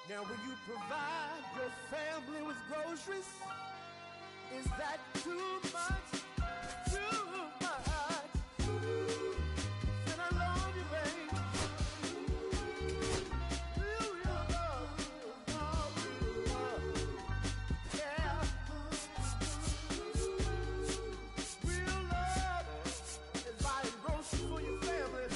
Now, will you provide your family with groceries? Is that too much? Too much? And I love you, babe. Real, real love. Real love. Yeah. Real love is buying groceries for your family.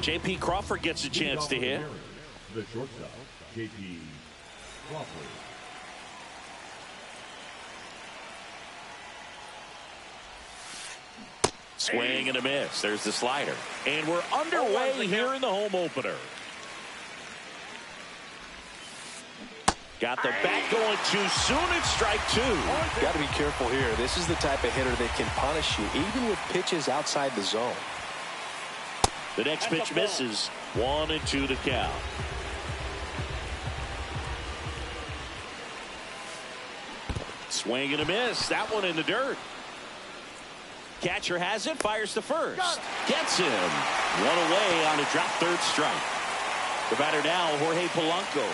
J.P. Crawford gets a chance to hit. The shortstop, J.P. Crawford. Swing and a miss. There's the slider. And we're underway here in the home opener. Got the bat going too soon. It's strike two. Got to be careful here. This is the type of hitter that can punish you even with pitches outside the zone. The next pitch misses. 1-2 to count. Swing and a miss. That one in the dirt. Catcher has it. Fires to first. Gets him. One away on a drop third strike. The batter now, Jorge Polanco.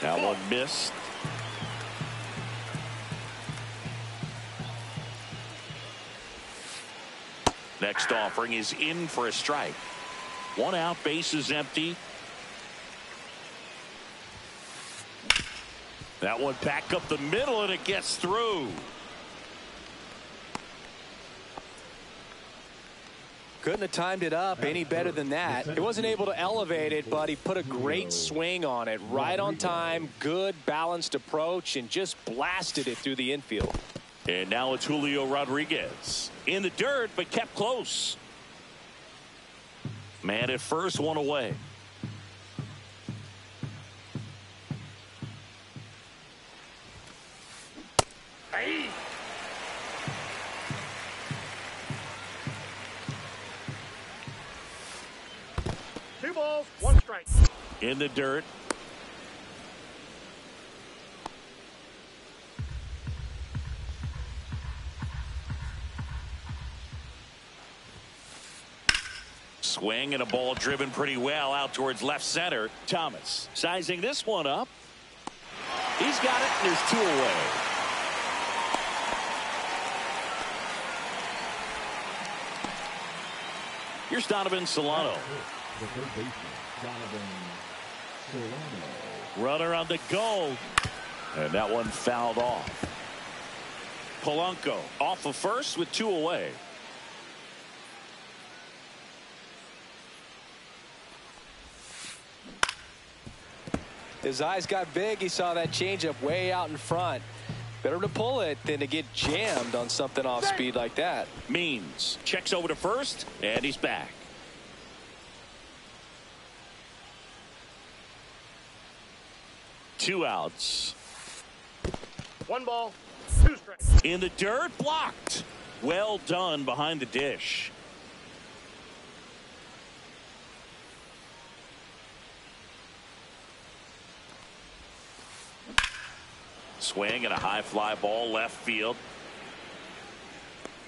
That one missed. Next offering is in for a strike. One out, base is empty. That one back up the middle and it gets through. Couldn't have timed it up any better than that. He wasn't able to elevate it, but he put a great swing on it. Right on time, good balanced approach, and just blasted it through the infield. And now it's Julio Rodriguez. In the dirt, but kept close. Man at first, one away. Hey. 2 balls, 1 strike. In the dirt. Swing and a ball driven pretty well out towards left center. Thomas sizing this one up. He's got it. There's 2 away. Here's Donovan Solano. The third baseman, Donovan Solano. Runner on the go. And that one fouled off. Polanco off of first with 2 away. His eyes got big. He saw that changeup way out in front. Better to pull it than to get jammed on something off speed like that. Means checks over to first, and he's back. Two outs. 1 ball, 2 strikes. In the dirt, blocked. Well done behind the dish. Swing and a high fly ball left field.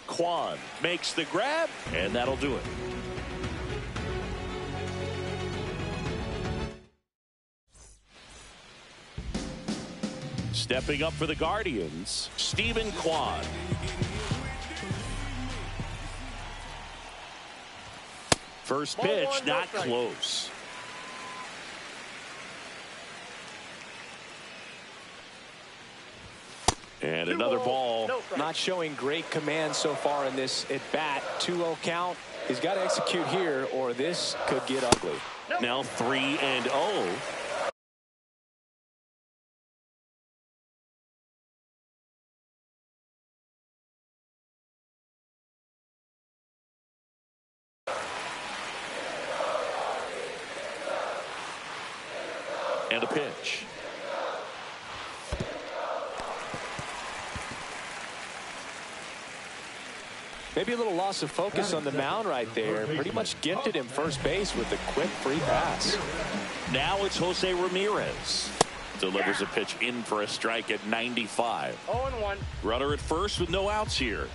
Kwan makes the grab, and that'll do it. Stepping up for the Guardians, Stephen Kwan. First pitch, not close. And another ball. Not showing great command so far in this at bat. 2-0 count. He's got to execute here, or this could get ugly. Now 3-0. And a pitch. Maybe a little loss of focus on the mound right there. Pretty much gifted him first base with a quick free pass. Now it's Jose Ramirez. Delivers a pitch in for a strike at 95. 0-1. Runner at first with no outs here.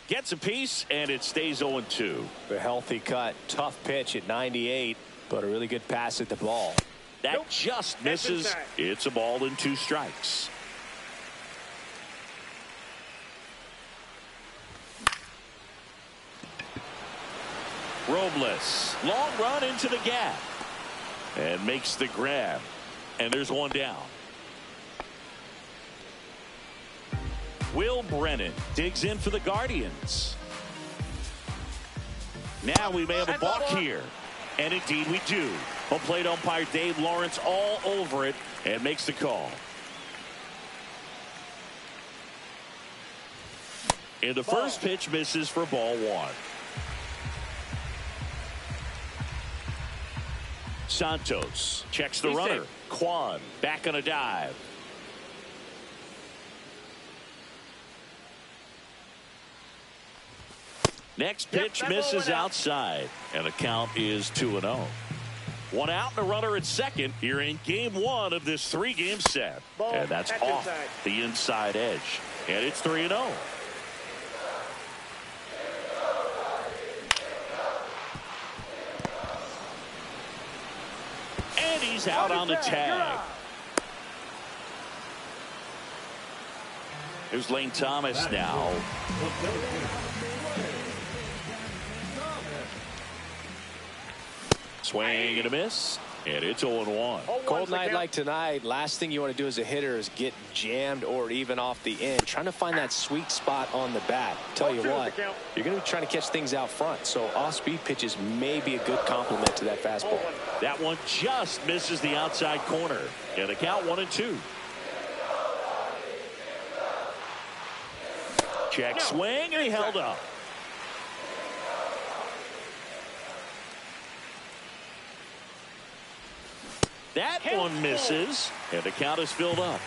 Gets a piece, and it stays 0-2. A healthy cut. Tough pitch at 98, but a really good pass at the ball. That just misses. It's a ball and 2 strikes. Robles. Long run into the gap. And makes the grab. And there's one down. Will Brennan digs in for the Guardians. Now we may have a balk here. And indeed we do. Home plate umpire Dave Lawrence all over it and makes the call. And the first pitch misses for ball 1. Santos checks the runner. Kwan back on a dive. Next pitch misses outside, and the count is 2-0. 1 out and a runner at second here in game 1 of this 3-game set. And that's off the inside edge. And it's 3-0. And he's out on the tag. Here's Lane Thomas now. Swing and a miss, and it's 0-1. Cold night like tonight, last thing you want to do as a hitter is get jammed or even off the end. Trying to find that sweet spot on the bat. Tell you what, you're going to be trying to catch things out front, so off-speed pitches may be a good complement to that fastball. That one just misses the outside corner, and the count 1-2. Check swing, and he held up. That one misses, and the count is filled up.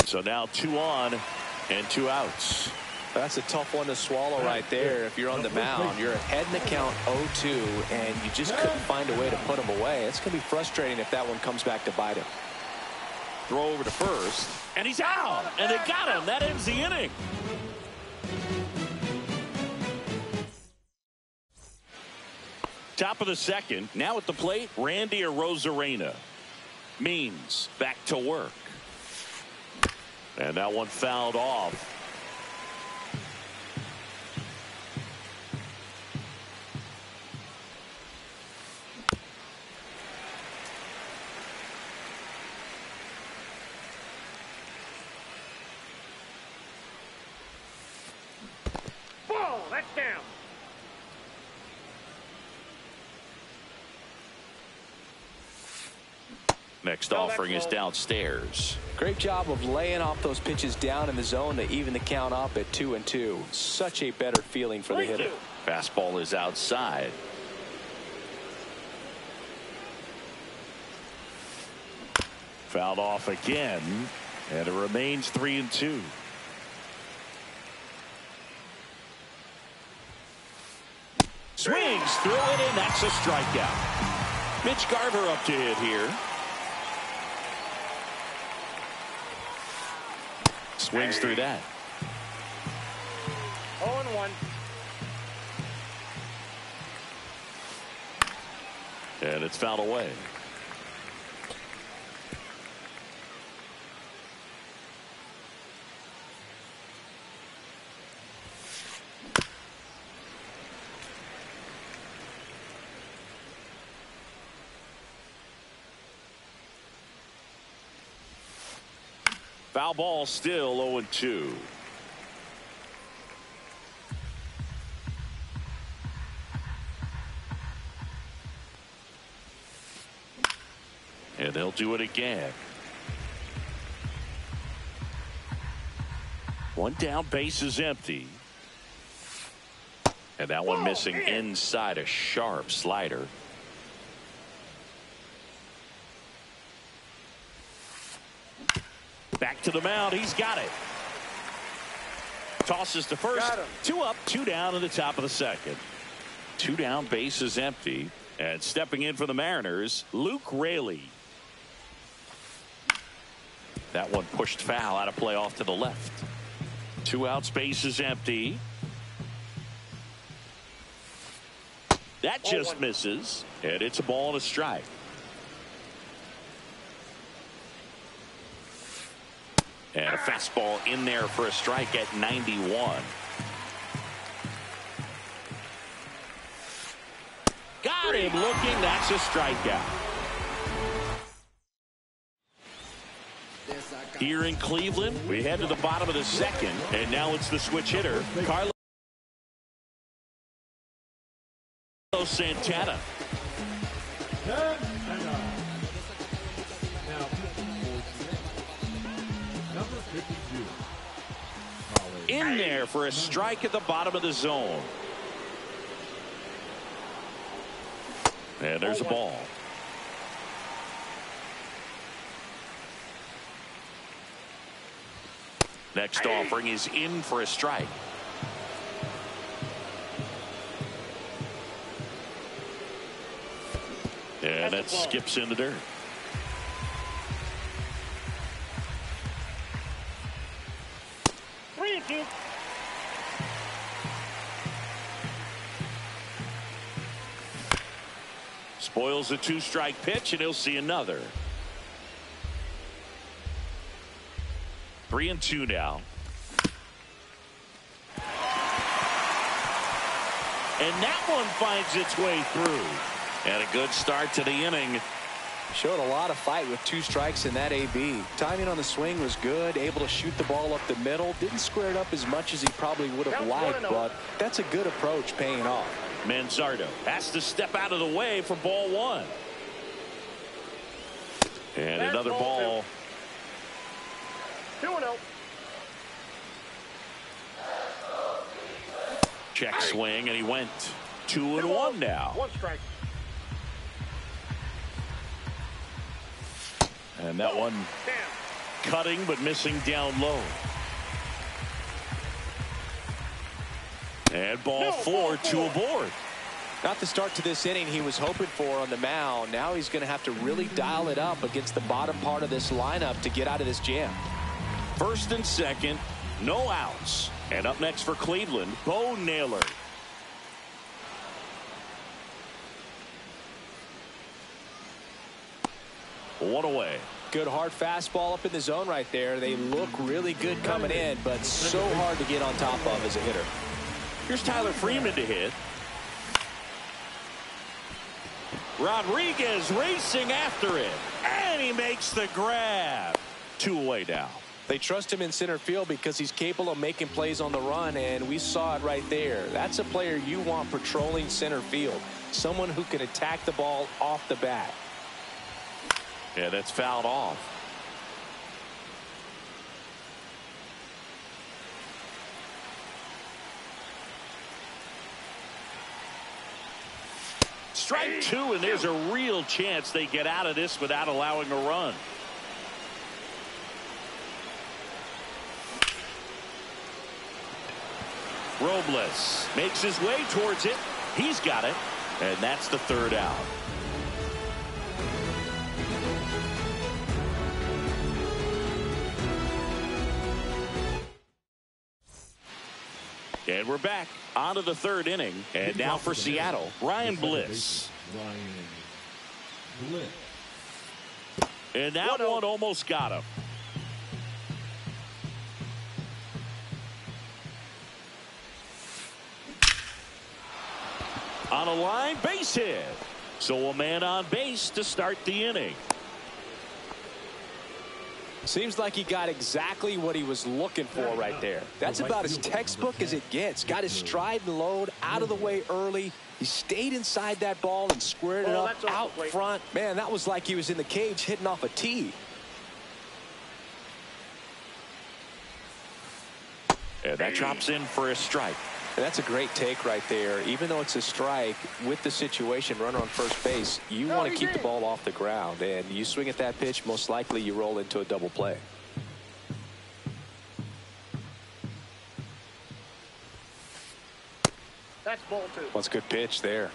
So now 2 on and 2 outs. That's a tough one to swallow right there. If you're on the mound, you're ahead in the count 0-2, and you just couldn't find a way to put him away. It's going to be frustrating if that one comes back to bite him. Throw over to first, and he's out, and they got him. That ends the inning. Top of the second. Now at the plate, Randy Arozarena. Means back to work. And that one fouled off. Ball, that's down. Next offering is downstairs. Great job of laying off those pitches down in the zone to even the count up at 2-2. Such a better feeling for the hitter. Fastball is outside. Fouled off again, and it remains 3-2. Swings through it, and that's a strikeout. Mitch Garver up to hit here. Swings through that. 0-1. And it's fouled away. Foul ball, still 0-2. And they'll do it again. One down, base is empty. And that one missing inside, a sharp slider. Back to the mound. He's got it. Tosses to first. 2 up, 2 down in the top of the second. 2 down, base is empty. And stepping in for the Mariners, Luke Raley. That one pushed foul, out of play off to the left. 2 outs, base is empty. That just misses. And it's a ball and a strike. And a fastball in there for a strike at 91. Got him looking. That's a strikeout. Here in Cleveland, we head to the bottom of the second, and now it's the switch hitter, Carlos Santana. In there for a strike at the bottom of the zone. And there's a ball. Next offering is in for a strike. And that skips in the dirt. Spoils a 2-strike pitch, and he'll see another. 3-2 now. And that one finds its way through. And a good start to the inning. Showed a lot of fight with 2 strikes in that AB. Timing on the swing was good. Able to shoot the ball up the middle. Didn't square it up as much as he probably would have liked, but that's a good approach paying off. Manzardo has to step out of the way for ball 1. And another ball. 2-0. Check swing, and he went 2-1 now. 1 strike. And that one cutting but missing down low. And ball 4, 2 aboard. Not the start to this inning he was hoping for on the mound. Now he's going to have to really dial it up against the bottom part of this lineup to get out of this jam. First and second, no outs. And up next for Cleveland, Bo Naylor. One away. Good hard fastball up in the zone right there. They look really good coming in, but so hard to get on top of as a hitter. Here's Tyler Freeman to hit. Rodriguez racing after it, and he makes the grab. 2 away now. They trust him in center field because he's capable of making plays on the run, and we saw it right there. That's a player you want patrolling center field, someone who can attack the ball off the bat. Yeah, that's fouled off. Strike 2, and there's a real chance they get out of this without allowing a run. Robles makes his way towards it. He's got it, and that's the 3rd out. And we're back onto the 3rd inning. And now for Seattle, Ryan Bliss. And that one almost got him. On a line, base hit. So a man on base to start the inning. Seems like he got exactly what he was looking for right there. That's about as textbook as it gets. Got his stride and load out of the way early. He stayed inside that ball and squared it up out front. Man, that was like he was in the cage hitting off a tee. And that drops in for a strike. And that's a great take right there. Even though it's a strike, with the situation, runner on first base, you want to keep the ball off the ground. And you swing at that pitch, most likely you roll into a double play. That's ball 2. What's a good pitch there.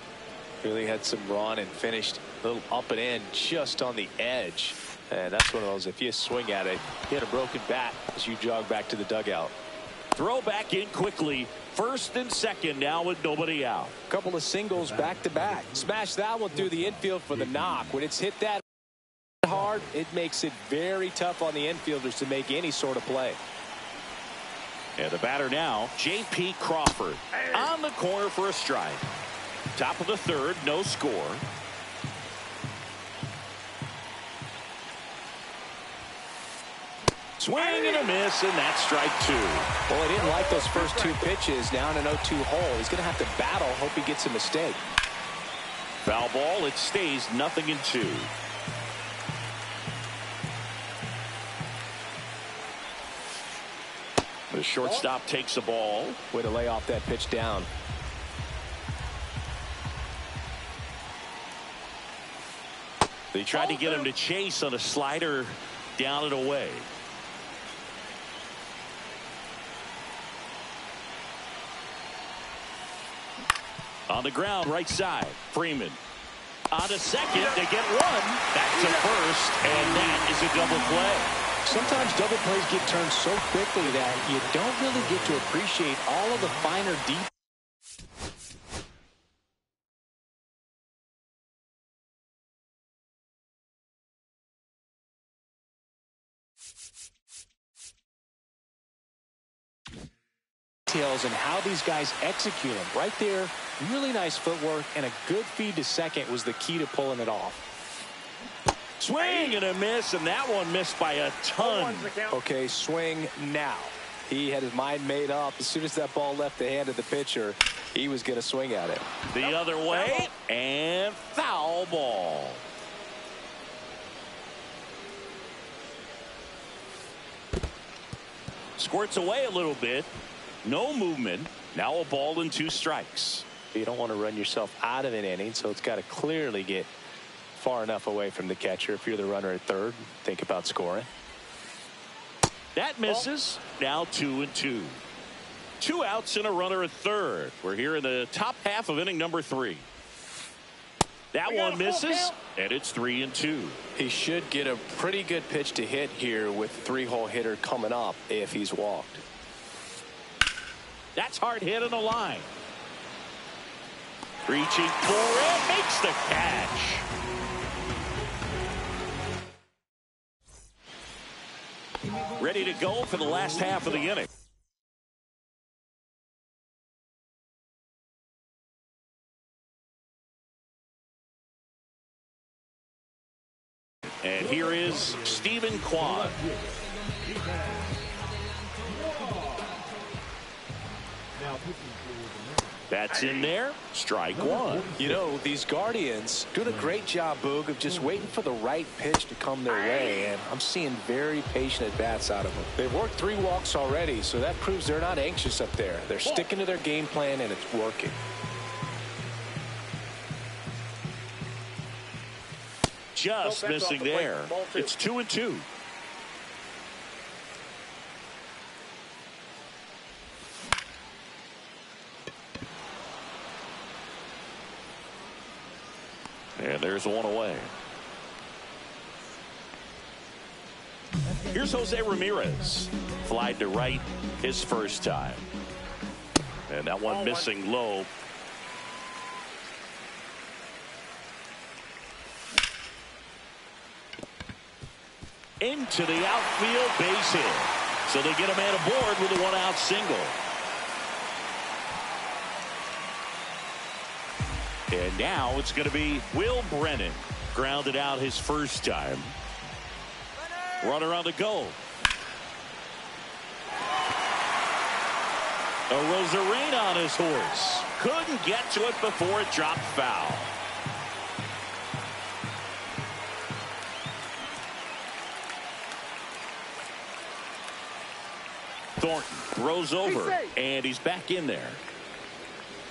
Really had some run and finished a little up and in just on the edge. And that's one of those, if you swing at it, hit a broken bat as you jog back to the dugout. Throw back in quickly. 1st and 2nd now with nobody out. Couple of singles back to back. Smash that one through the infield for the knock. When it's hit that hard, it makes it very tough on the infielders to make any sort of play. And the batter now, J.P. Crawford. On the corner for a strike. Top of the 3rd, no score. Swing and a miss, and that's strike 2. Well, he didn't like those first 2 pitches. Now in an 0-2 hole. He's going to have to battle. Hope he gets a mistake. Foul ball. It stays 0-2. The shortstop takes the ball. Way to lay off that pitch down. They tried to get him to chase on a slider down and away. On the ground, right side. Freeman. On to second. They get one. Back to first. And that is a double play. Sometimes double plays get turned so quickly that you don't really get to appreciate all of the finer details. And how these guys execute them. Right there, really nice footwork, and a good feed to second was the key to pulling it off. Swing and a miss, and that one missed by a ton. Okay, swing now. He had his mind made up. As soon as that ball left the hand of the pitcher, he was going to swing at it. The other way, and foul ball. Squirts away a little bit. No movement. Now a ball and 2 strikes. You don't want to run yourself out of an inning, so it's got to clearly get far enough away from the catcher. If you're the runner at 3rd, think about scoring. That misses. Now 2-2. 2 outs and a runner at 3rd. We're here in the top half of inning number 3. That one misses, and it's 3-2. He should get a pretty good pitch to hit here with 3-hole hitter coming up if he's walked. That's hard hit on the line. Reaching for it, makes the catch. Ready to go for the last half of the inning. And here is Stephen Kwan. That's in there. Strike one. You know, these Guardians doing a great job, Boog, of just waiting for the right pitch to come their way. And I'm seeing very patient at-bats out of them. They've worked 3 walks already, so that proves they're not anxious up there. They're sticking to their game plan, and it's working. Just missing there. It's 2-2. And there's one away. Here's Jose Ramirez. Flied to right his first time. And that one missing low. Into the outfield, base hit. So they get a man aboard with a 1-out single. And now it's going to be Will Brennan. Grounded out his first time. Runner on the go. Arozarena on his horse. Couldn't get to it before it dropped foul. Thornton throws over, and he's back in there.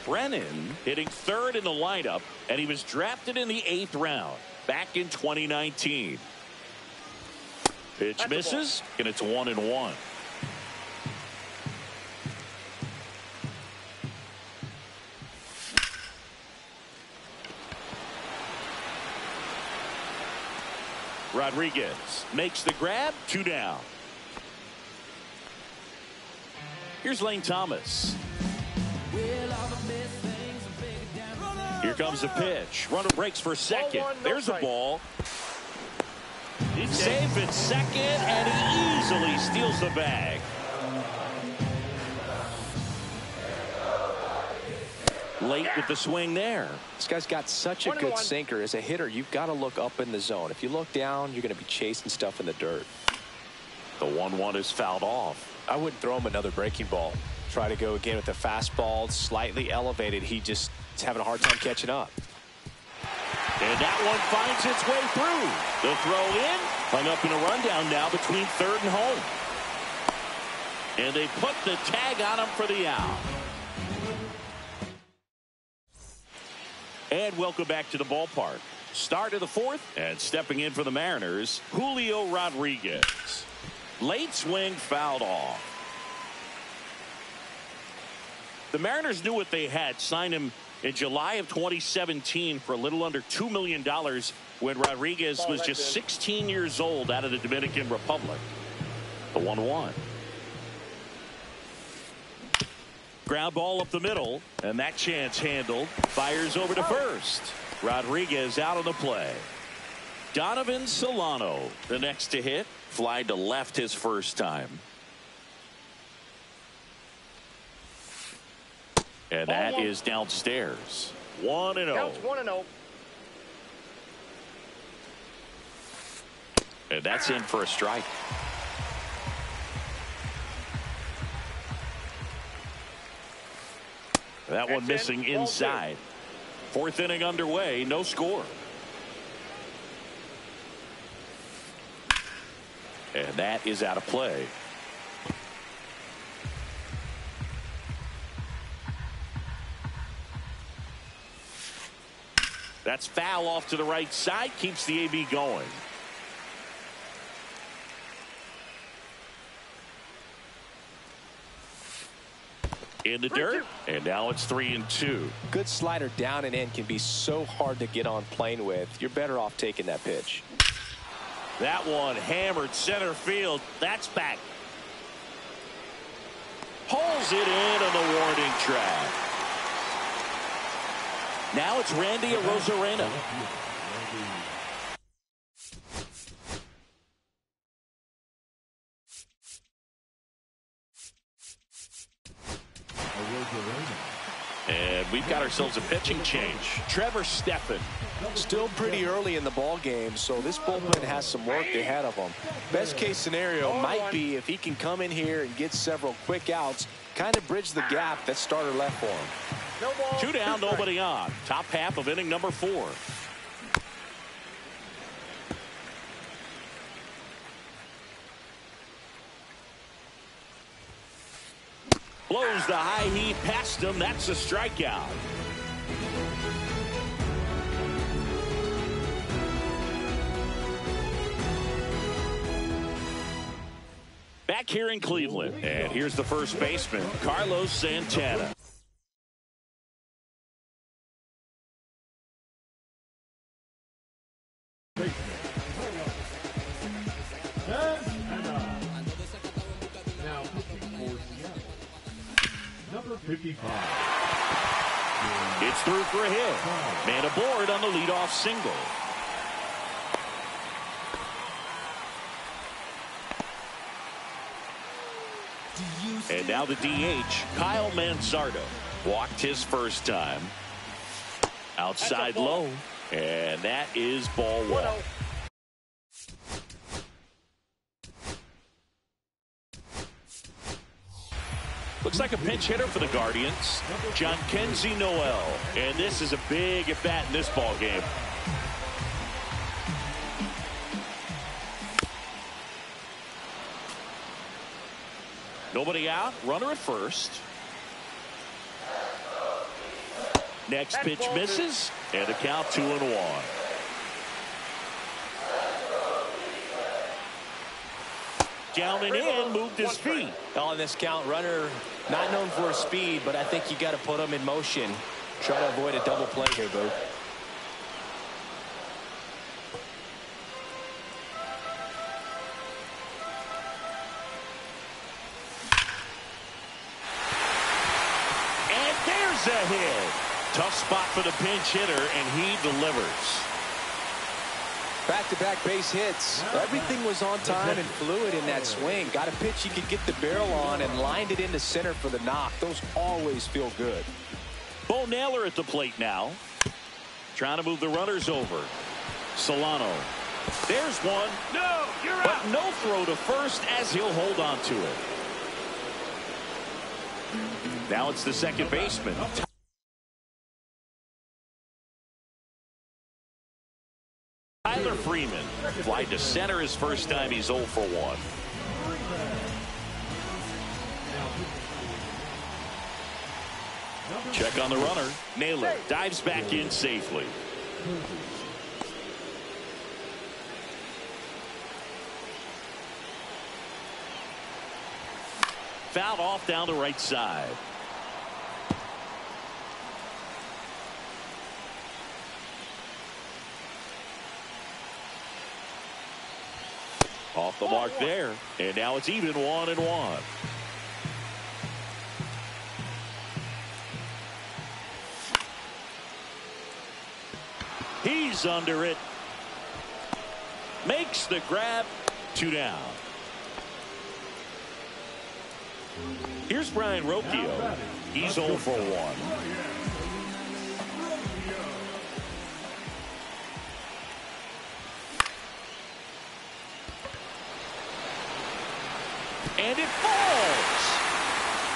Brennan hitting third in the lineup, and he was drafted in the 8th round back in 2019. Pitch misses, and it's 1-1. Rodriguez makes the grab, 2 down. Here's Lane Thomas. Here comes the pitch. Runner breaks for second. There's a ball. He's safe at second, and he easily steals the bag. Late with the swing there. This guy's got such a good sinker. As a hitter, you've got to look up in the zone. If you look down, you're going to be chasing stuff in the dirt. The 1-1 is fouled off. I wouldn't throw him another breaking ball. Try to go again with the fastball, slightly elevated. He just is having a hard time catching up. And that one finds its way through. The throw in, hung up in a rundown now between third and home. And they put the tag on him for the out. And welcome back to the ballpark. Start of the 4th, and stepping in for the Mariners, Julio Rodriguez. Late swing fouled off. The Mariners knew what they had. Signed him in July of 2017 for a little under $2 million when Rodriguez was just 16 years old out of the Dominican Republic. The 1-1. Ground ball up the middle, and that chance handled. Fires over to first. Rodriguez out of the play. Donovan Solano, the next to hit. Fly to left his first time. And that is downstairs. 1-0. Counts 1-0. And that's in for a strike. That one missing inside. 4th inning underway, no score. And that is out of play. That's foul off to the right side, keeps the AB going. In the dirt, and now it's 3-2. Good slider down and in can be so hard to get on plane with. You're better off taking that pitch. That one hammered center field. That's back. Pulls it in on the warning track. Now it's Randy Arozarena. we've got ourselves a pitching change. Trevor Stephan. Still pretty early in the ball game, so this bullpen has some work ahead of them. Best case scenario might be if he can come in here and get several quick outs, kind of bridge the gap that starter left for him. 2 down, nobody on. Top half of inning number 4. Blows the high heat past him. That's a strikeout. Back here in Cleveland, and here's the first baseman, Carlos Santana. Now pitching for Seattle, number 55. It's through for a hit. Man aboard on the leadoff single. And now the DH, Kyle Manzardo. Walked his first time. Outside low. And that is ball 1. Looks like a pinch hitter for the Guardians, John Kenzie Noel. And this is a big at bat in this ball game. Nobody out, runner at first. Next pitch misses, and the count 2-1. Down and in, moved his feet. On this count, runner not known for his speed, but I think you got to put him in motion. Try to avoid a double play here, Boo. A hit. Tough spot for the pinch hitter, and he delivers. Back-to-back base hits. Everything was on time and fluid in that swing. Got a pitch you could get the barrel on and lined it into center for the knock. Those always feel good. Bo Naylor at the plate now. Trying to move the runners over. Solano. There's one. No, you're but out. no throw to first as he'll hold on to it. Now it's the second baseman. Tyler Freeman. Fly to center his first time. He's 0 for 1. Check on the runner. Naylor dives back in safely. Fouled off down the right side. Off the mark there. And now it's even 1-1. He's under it. Makes the grab. 2 down. Here's Brian Rocchio. He's 0 for 1. And it falls.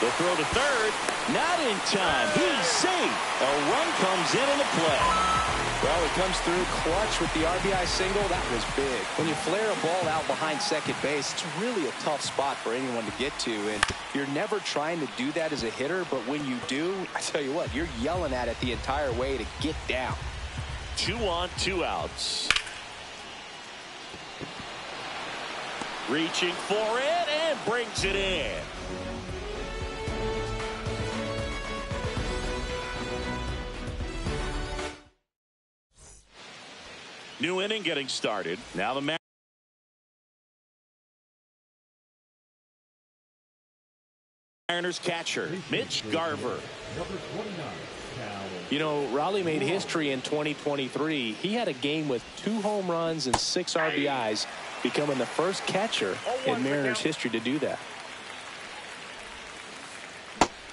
The throw to third. Not in time. He's safe. A run comes in the play. Well, it comes through clutch with the RBI single. That was big. When you flare a ball out behind second base, it's really a tough spot for anyone to get to. And you're never trying to do that as a hitter. But when you do, I tell you what, you're yelling at it the entire way to get down. 2 on, 2 outs. Reaching for it and brings it in. New inning getting started. Now the Mariners catcher, Mitch Garver. You know, Raleigh made history in 2023. He had a game with 2 home runs and 6 RBIs, becoming the first catcher in Mariners history to do that.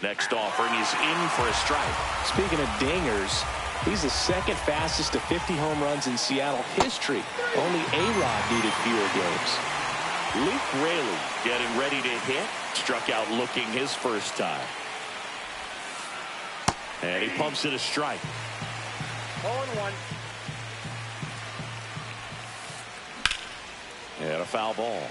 Next offering is in for a strike. Speaking of dingers, he's the second fastest to 50 home runs in Seattle history. Only A-Rod needed fewer games. Luke Raley getting ready to hit. Struck out looking his first time. And he pumps it a strike. 0-1. And a foul ball.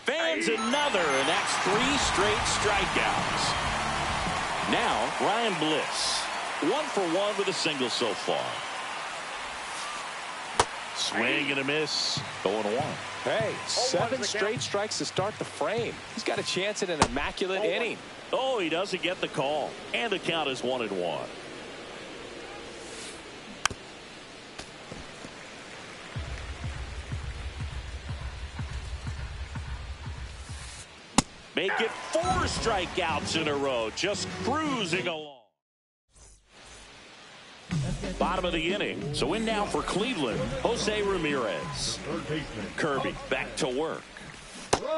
Fans another, and that's 3 straight strikeouts. Now, Ryan Bliss. 1 for 1 with a single so far. Swing and a miss. 0-1. Hey, 7 straight strikes to start the frame. He's got a chance at an immaculate inning. Oh, he doesn't get the call. And the count is 1-1. Make it 4 strikeouts in a row. Just cruising along. Bottom of the inning. So in now for Cleveland, Jose Ramirez. Kirby back to work.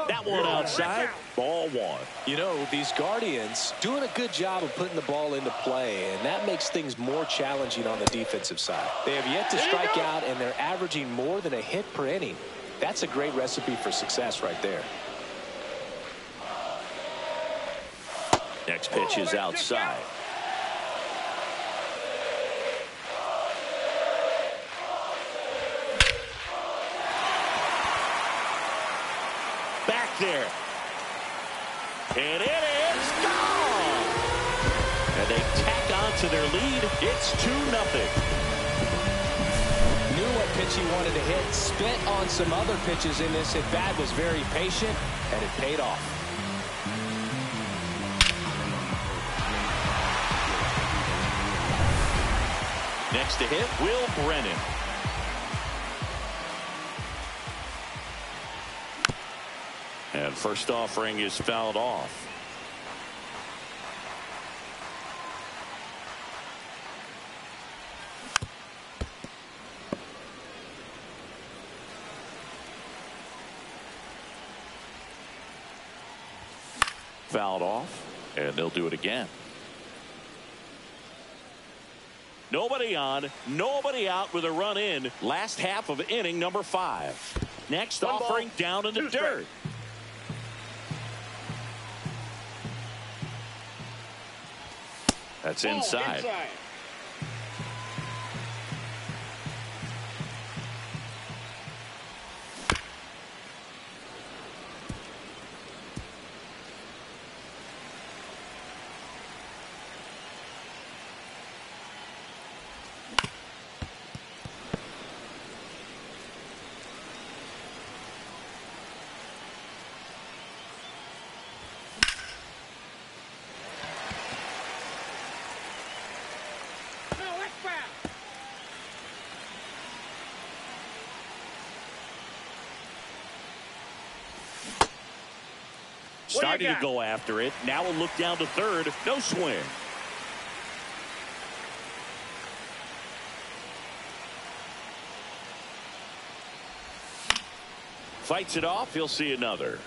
That one outside. Ball 1. You know, these Guardians doing a good job of putting the ball into play, and that makes things more challenging on the defensive side. They have yet to strike out, and they're averaging more than a hit per inning. That's a great recipe for success right there. Next pitch is outside. Back there. And it is gone. And they tack on to their lead. It's 2-0. Knew what pitch he wanted to hit. Spit on some other pitches in this at bat. Was very patient, and it paid off. Next to hit, Will Brennan. And first offering is fouled off. Fouled off, and they'll do it again. Nobody on, nobody out with a run in. Last half of inning number 5. Next offering down in the dirt. That's inside. Starting to go after it. Now we'll look down to third. No swing. Fights it off. He'll see another.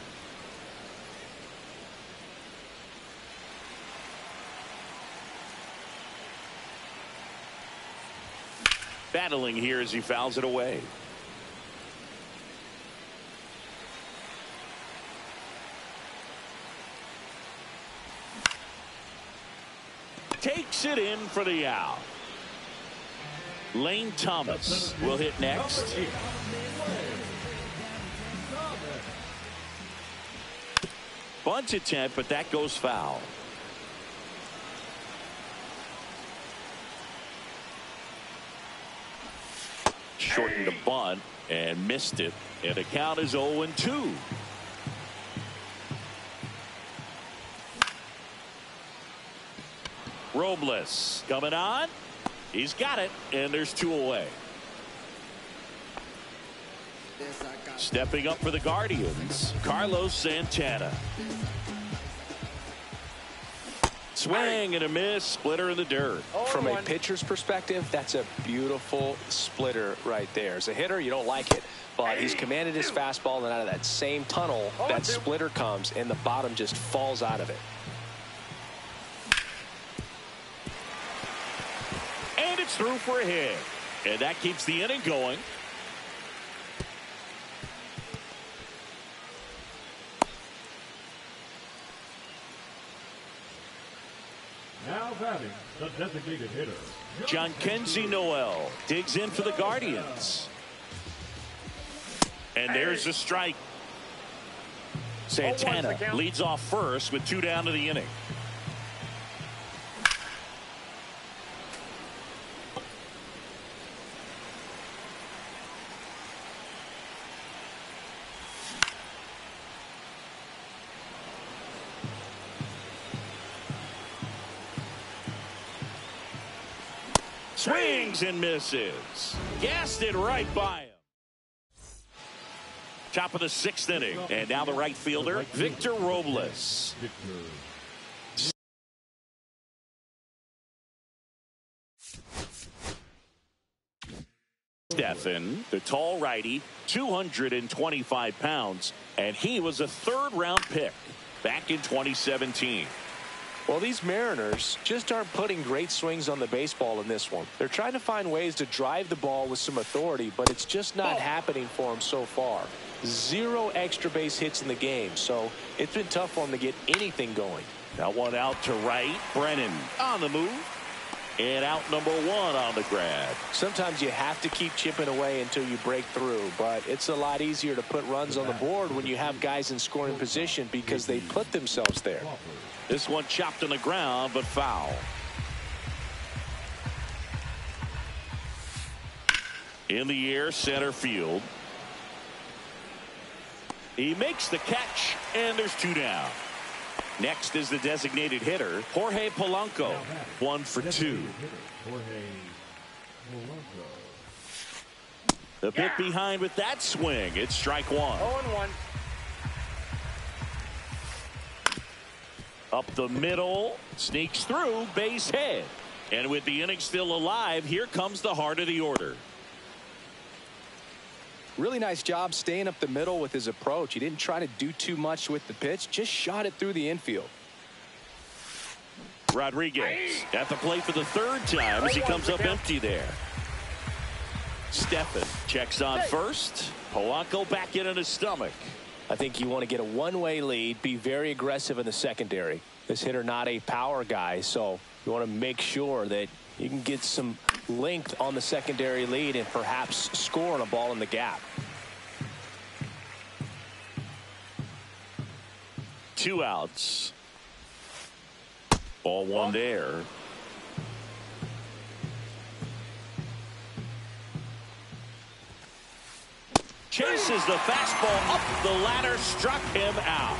Battling here as he fouls it away. Takes it in for the out. Lane Thomas will hit next. Bunt attempt, but that goes foul. Shortened the bunt and missed it. And the count is 0-2. Robles coming on. He's got it, and there's 2 away. Stepping up for the Guardians, Carlos Santana. swing and a miss. Splitter in the dirt. From a pitcher's perspective, that's a beautiful splitter right there. As a hitter, you don't like it, but he's commanded his fastball, and out of that same tunnel, that splitter comes, and the bottom just falls out of it. And it's through for a hit. And that keeps the inning going. Now batting, the designated hitter, John Kenzie Noel digs in for the Guardians. And there's a strike. Santana leads off first with 2 down to the inning. Swings and misses. Gassed it right by him. Top of the 6th inning. And now the right fielder, Victor Robles. Stephan, the tall righty, 225 pounds, and he was a 3rd-round pick back in 2017. Well, these Mariners just aren't putting great swings on the baseball in this one. They're trying to find ways to drive the ball with some authority, but it's just not happening for them so far. 0 extra base hits in the game, so it's been tough for them to get anything going. That one out to right. Brennan on the move. And out number 1 on the grab. Sometimes you have to keep chipping away until you break through, but it's a lot easier to put runs on the board when you have guys in scoring position because they put themselves there. This one chopped on the ground, but foul. In the air, center field. He makes the catch, and there's 2 down. Next is the designated hitter, Jorge Polanco. 1 for 2. The bit behind with that swing. It's strike 1. 0-1. Up the middle, sneaks through, base hit. And with the inning still alive, here comes the heart of the order. Really nice job staying up the middle with his approach. He didn't try to do too much with the pitch, just shot it through the infield. Rodriguez at the plate for the 3rd time as he comes up empty there. Stephan checks on first. Polanco back in on his stomach. I think you want to get a one-way lead, be very aggressive in the secondary. This hitter not a power guy, so you want to make sure that you can get some length on the secondary lead and perhaps score on a ball in the gap. 2 outs. Ball 1 there. Chases the fastball up the ladder, struck him out.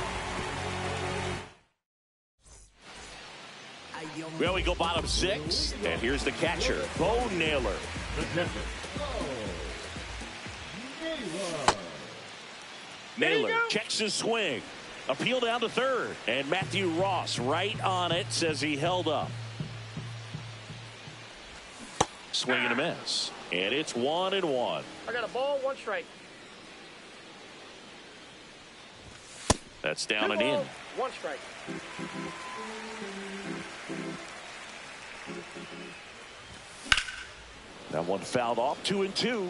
Well, we go bottom 6, and here's the catcher, Bo Naylor. Naylor checks his swing. Appeal down to 3rd, and Matthew Ross right on it, says he held up. Swing and a miss, and it's 1-1. I got a ball, 1 strike. That's down 2 and in. balls, 1 strike. That one fouled off, 2-2.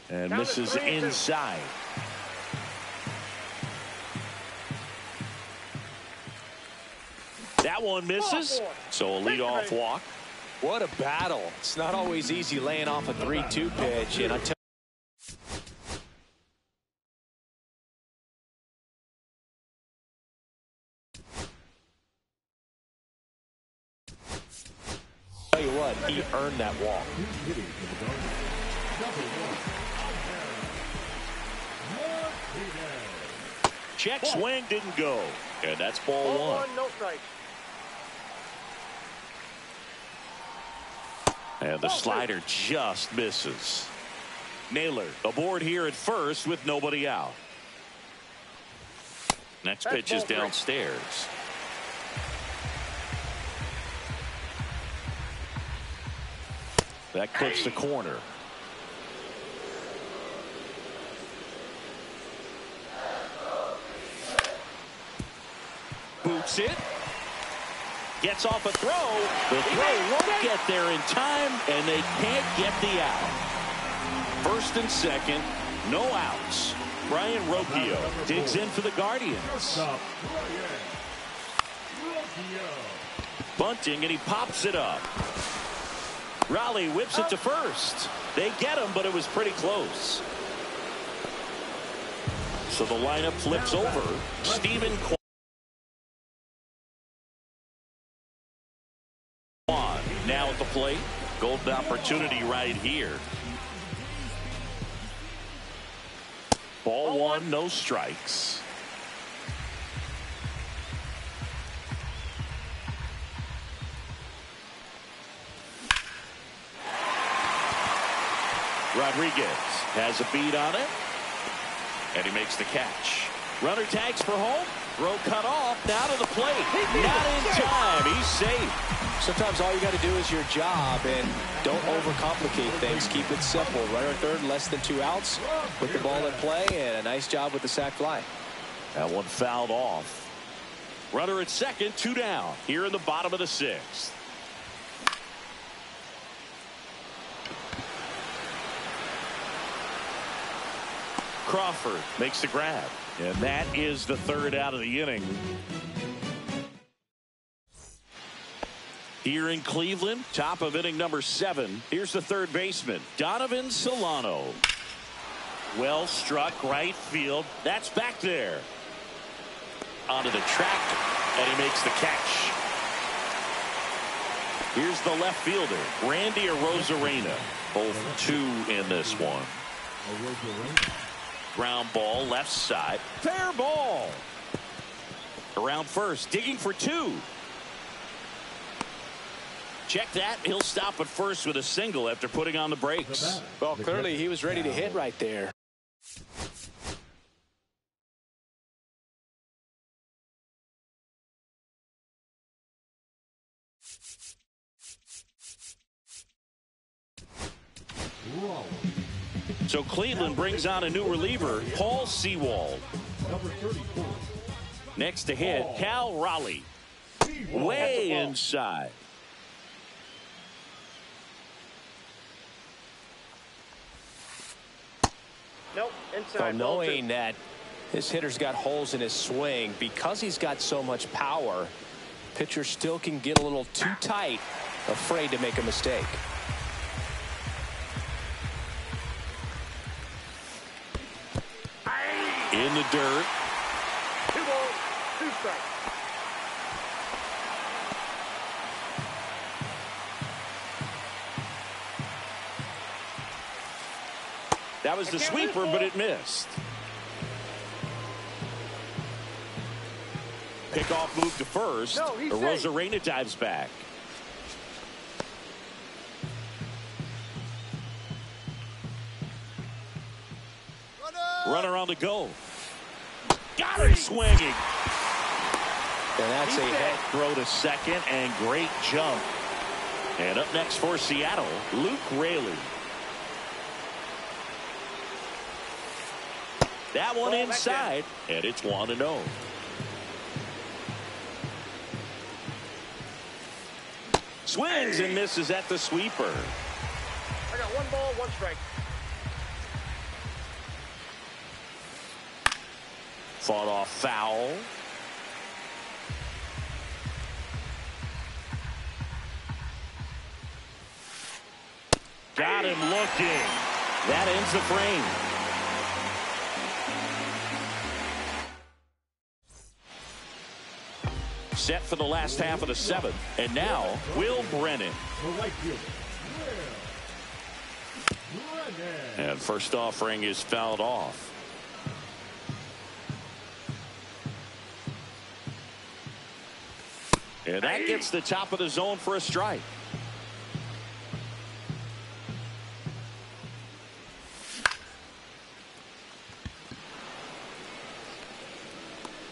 And misses inside. That one misses. So a leadoff walk. What a battle. It's not always easy laying off a 3-2 pitch. And I tell you what, he earned that walk. Check swing didn't go. And that's ball 1. No strike. And the slider just misses. Naylor aboard here at first with nobody out. Next pitch is downstairs. That clips the corner. Boots it. Gets off a throw. The throw won't get there in time, and they can't get the out. First and second, no outs. Brian Rocchio digs in for the Guardians. Bunting, and he pops it up. Raleigh whips it to first. They get him, but it was pretty close. So the lineup flips over. Stephen Kwan now at the plate. Golden opportunity right here. Ball one, no strikes. Rodriguez has a beat on it, and he makes the catch. Runner tags for home. Throw cut off. Now to the plate. Not in time. He's safe. Sometimes all you got to do is your job, and don't overcomplicate things. Keep it simple. Runner third, less than 2 outs. Put the ball in play, and a nice job with the sac fly. That one fouled off. Runner at second, 2 down. Here in the bottom of the 6th. Crawford makes the grab, and that is the 3rd out of the inning. Here in Cleveland, top of inning number 7. Here's the 3rd baseman, Donovan Solano. Well struck right field. That's back there. Onto the track, and he makes the catch. Here's the left fielder, Randy Arozarena. Both 2 in this one. Ground ball left side. Fair ball. Around first, digging for 2. Check that. He'll stop at first with a single after putting on the brakes. Well, clearly he was ready to hit right there. So Cleveland brings on a new reliever, Paul Sewald. Next to hit, Cal Raleigh. Way inside. Nope, inside. Well, knowing that this hitter's got holes in his swing, because he's got so much power, pitcher still can get a little too tight, afraid to make a mistake. In the dirt. 2 balls, 2 strikes. That was the sweeper, but it missed. Pickoff move to first. No, he's Arozarena dives back. Runner on the go. Got him swinging. And that's a head throw to second, and great jump. And up next for Seattle, Luke Raley. That one inside, and it's 1-0. Swings and misses at the sweeper. I got 1 ball, 1 strike. Fought off foul. Got him looking. That ends the frame. Set for the last half of the 7th. And now, Will Brennan. And first offering is fouled off. And that gets the top of the zone for a strike.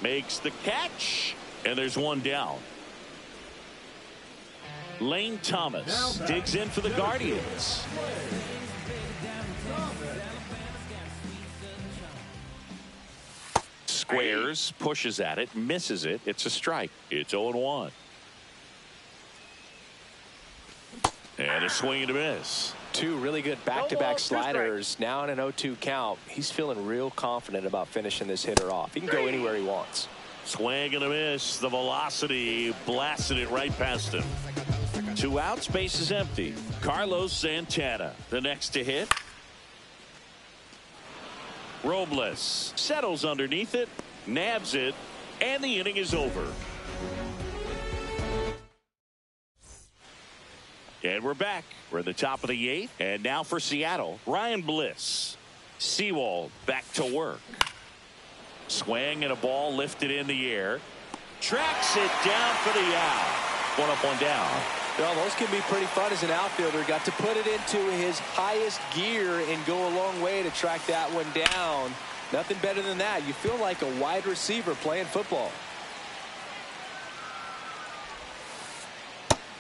Makes the catch, and there's one down. Lane Thomas digs in for the Guardians. Squares, pushes at it, misses it. It's a strike. It's 0-1. And a swing and a miss. Two really good back-to-back sliders. Now in an 0-2 count. He's feeling real confident about finishing this hitter off. He can go anywhere he wants. Swing and a miss. The velocity blasted it right past him. 2 outs, base is empty. Carlos Santana, the next to hit. Robles settles underneath it, nabs it, and the inning is over. And we're back. We're at the top of the 8th. And now for Seattle, Ryan Bliss. Sewald back to work. Swing and a ball lifted in the air. Tracks it down for the out. 1 up, 1 down. Well, those can be pretty fun as an outfielder. Got to put it into his highest gear and go a long way to track that one down. Nothing better than that. You feel like a wide receiver playing football.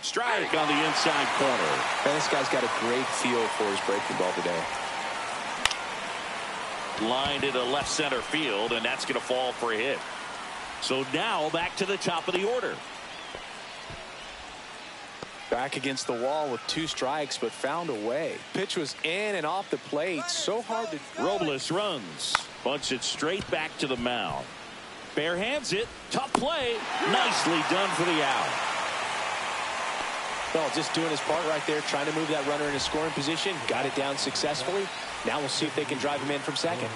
Strike on the inside corner. And this guy's got a great feel for his breaking ball today. Lined into left center field, and that's going to fall for a hit. So now back to the top of the order. Back against the wall with 2 strikes, but found a way. Pitch was in and off the plate. So hard to... Robles runs. Bunts it straight back to the mound. Bare hands it. Tough play. Nicely done for the out. Well, just doing his part right there, trying to move that runner in a scoring position. Got it down successfully. Now we'll see if they can drive him in from second.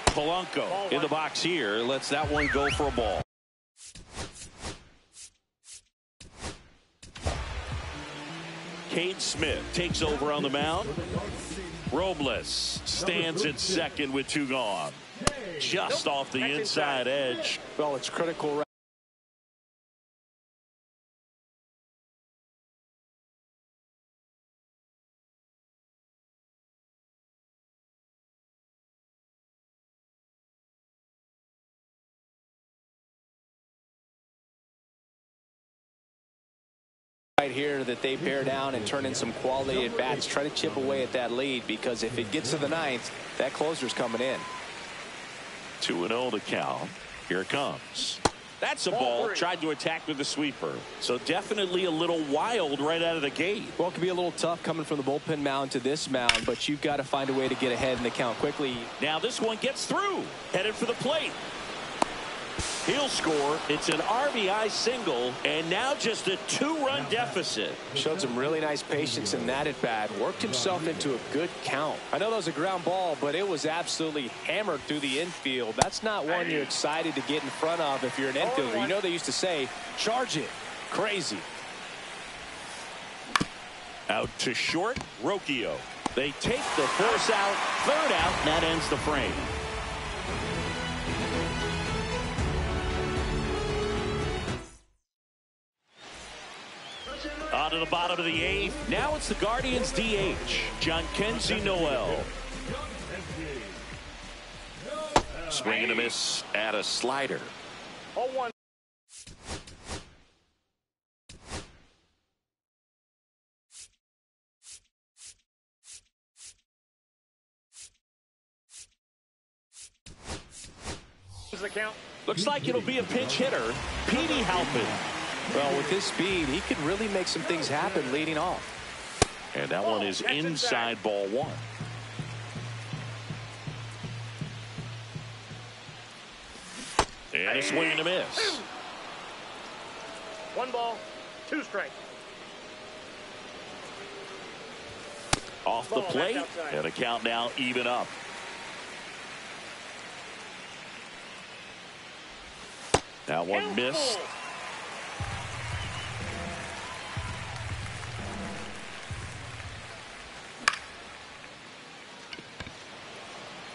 Polanco in the box here. Lets that one go for a ball. Cade Smith takes over on the mound. Robles stands at second with 2 gone. Just off the inside edge. Well, it's critical. Right here that they bear down and turn in some quality at bats. Try to chip away at that lead, because if it gets to the 9th, that closer's coming in. 2-0 the count. Here it comes. That's a ball. Tried to attack with the sweeper. So definitely a little wild right out of the gate. Well, it can be a little tough coming from the bullpen mound to this mound, but you've got to find a way to get ahead in the count quickly. Now this one gets through. Headed for the plate. He'll score. It's an RBI single, and now just a 2-run deficit. Showed some really nice patience in that at bat. Worked himself into a good count. I know that was a ground ball, but it was absolutely hammered through the infield. That's not one you're excited to get in front of if you're an infielder. You know they used to say, charge it. Crazy. Out to short, Rocchio. They take the force out, 3rd out, and that ends the frame. On to the bottom of the 8th. Now it's the Guardians DH, Jhonkensy Noel. Swing and a miss at a slider. 0-1. The count. Looks like it'll be a pinch hitter, Petey Halpin. Well, with his speed, he could really make some things happen leading off. And that one is inside ball 1. And a swing and a miss. 1 ball, 2 strikes. Off the plate, and a count now even up. That one missed.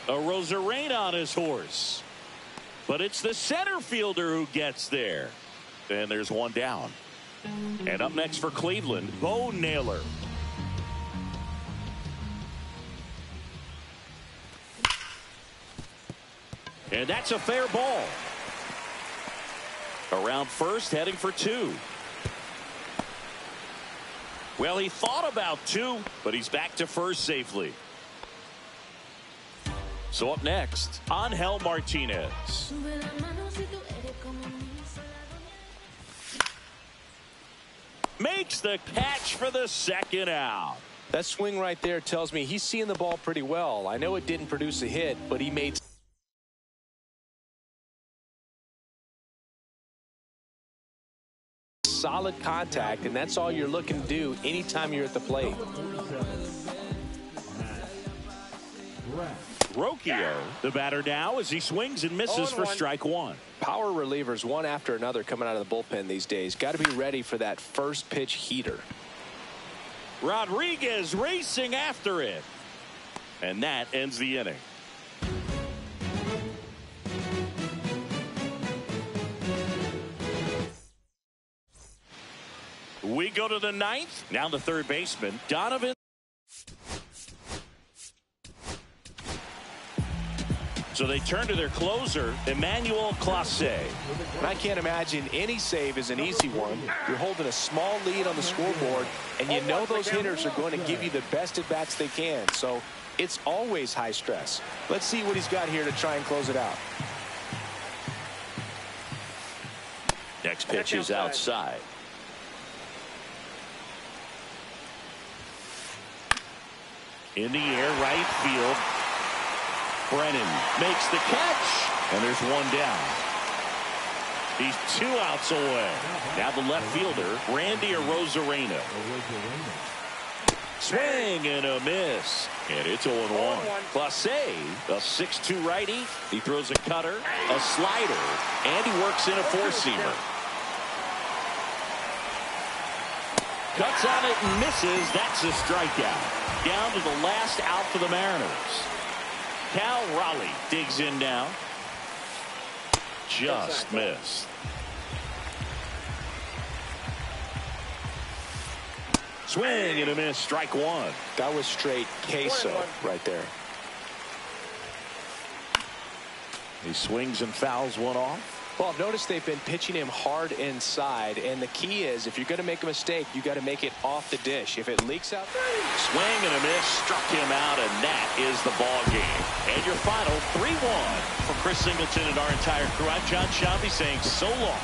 A Rosarena on his horse. But it's the center fielder who gets there. And there's one down. And up next for Cleveland, Bo Naylor. And that's a fair ball. Around first, heading for 2. Well, he thought about 2, but he's back to first safely. So up next, Angel Martinez. Makes the catch for the second out. That swing right there tells me he's seeing the ball pretty well. I know it didn't produce a hit, but he made solid contact, and that's all you're looking to do anytime you're at the plate. Rocchio, the batter now, as he swings and misses for strike 1. Power relievers one after another coming out of the bullpen these days. Got to be ready for that first pitch heater. Rodriguez racing after it. And that ends the inning. We go to the 9th. Now the third baseman, Donovan. So they turn to their closer, Emmanuel Clase. And I can't imagine any save is an easy one. You're holding a small lead on the scoreboard, and you know those hitters are going to give you the best at-bats they can. So it's always high stress. Let's see what he's got here to try and close it out. Next pitch is outside. In the air, right field. Brennan makes the catch, and there's one down. He's 2 outs away. Now the left fielder, Randy Arozarena. Swing and a miss, and it's 0-1. Clase, a 6'2 righty. He throws a cutter, a slider, and he works in a 4-seamer. Cuts on it and misses. That's a strikeout. Down to the last out for the Mariners. Cal Raleigh digs in now. Just missed. Swing and a miss. Strike 1. That was straight queso right there. He swings and fouls one off. Well, I've noticed they've been pitching him hard inside, and the key is if you're going to make a mistake, you got to make it off the dish. If it leaks out, swing and a miss, struck him out, and that is the ball game. And your final 3-1 for Chris Singleton and our entire crew. I'm John Shelby saying so long.